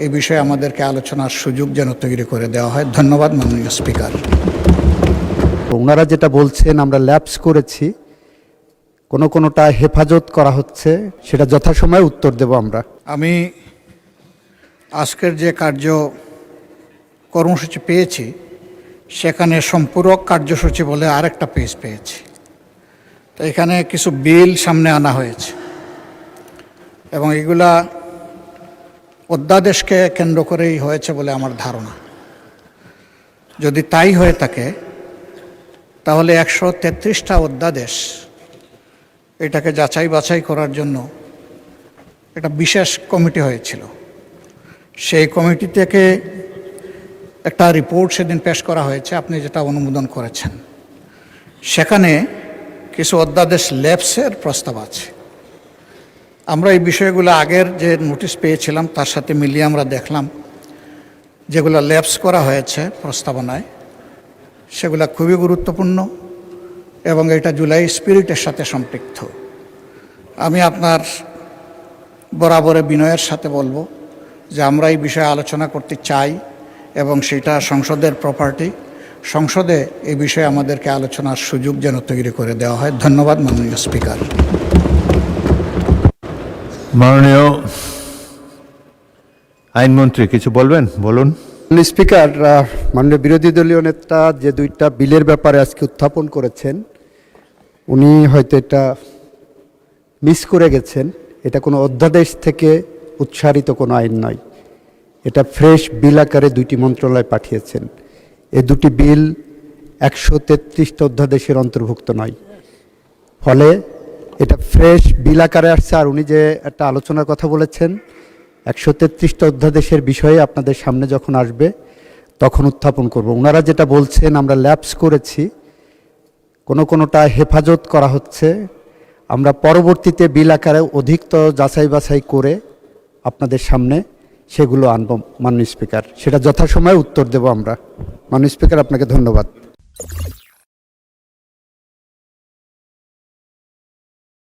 এই বিষয়ে আমাদেরকে আলোচনার সুযোগ যেন তৈরি করে দেওয়া হয়। ধন্যবাদ মাননীয় স্পিকার। ওনারা যেটা বলছেন আমরা ল্যাপস করেছি, কোনোটা হেফাজত করা হচ্ছে, সেটা যথাসময়ে উত্তর দেব আমরা। আমি আজকের যে কর্মসূচি পেয়েছি সেখানে সম্পূরক কার্যসূচি বলে আরেকটা পেজ পেয়েছি। তো এখানে কিছু বিল সামনে আনা হয়েছে এবং এগুলা অধ্যাদেশকে কেন্দ্র করেই হয়েছে বলে আমার ধারণা। যদি তাই হয়ে থাকে তাহলে 133টা অধ্যাদেশ এটাকে যাচাই বাছাই করার জন্য একটা বিশেষ কমিটি হয়েছিল। সেই কমিটি থেকে একটা রিপোর্ট সেদিন পেশ করা হয়েছে, আপনি যেটা অনুমোদন করেছেন। সেখানে কিছু অধ্যাদেশ ল্যাপসের প্রস্তাব আছে। আমরা এই বিষয়গুলো আগের যে নোটিশ পেয়েছিলাম তার সাথে মিলিয়ে আমরা দেখলাম যেগুলো ল্যাপস করা হয়েছে প্রস্তাবনায় সেগুলো খুবই গুরুত্বপূর্ণ এবং এটা জুলাই স্পিরিটের সাথে সম্পৃক্ত। আমি আপনার বরাবরে বিনয়ের সাথে বলবো যে আমরা এই বিষয়ে আলোচনা করতে চাই এবং সেটা সংসদের প্রপার্টি। সংসদে এই বিষয়ে আমাদেরকে আলোচনার সুযোগ যেন তৈরি করে দেওয়া হয়। ধন্যবাদ মাননীয় স্পিকার। মাননীয় আইনমন্ত্রী কিছু বলবেন? বলুন। স্পিকার, মাননীয় বিরোধী দলীয় নেতা যে দুইটা বিলের ব্যাপারে আজকে উত্থাপন করেছেন, উনি হয়তো এটা মিস করে গেছেন। এটা কোনো অধ্যাদেশ থেকে উৎসারিত কোনো আইন নয়, এটা ফ্রেশ বিল আকারে দুইটি মন্ত্রণালয় পাঠিয়েছেন। এই দুটি বিল 133টা অধ্যাদেশের অন্তর্ভুক্ত নয়, ফলে এটা ফ্রেশ বিল আকারে আসছে। আর উনি যে একটা আলোচনার কথা বলেছেন 133টা অধ্যাদেশের বিষয়ে আপনাদের সামনে যখন আসবে তখন উত্থাপন করব। ওনারা যেটা বলছেন আমরা ল্যাপস করেছি, কোনোটা হেফাজত করা হচ্ছে, আমরা পরবর্তীতে বিল আকারে অধিকতর যাচাই বাছাই করে আপনাদের সামনে সেগুলো আনব মাননীয় স্পিকার। সেটা যথাসময়ে উত্তর দেব আমরা। মাননীয় স্পিকার, আপনাকে ধন্যবাদ।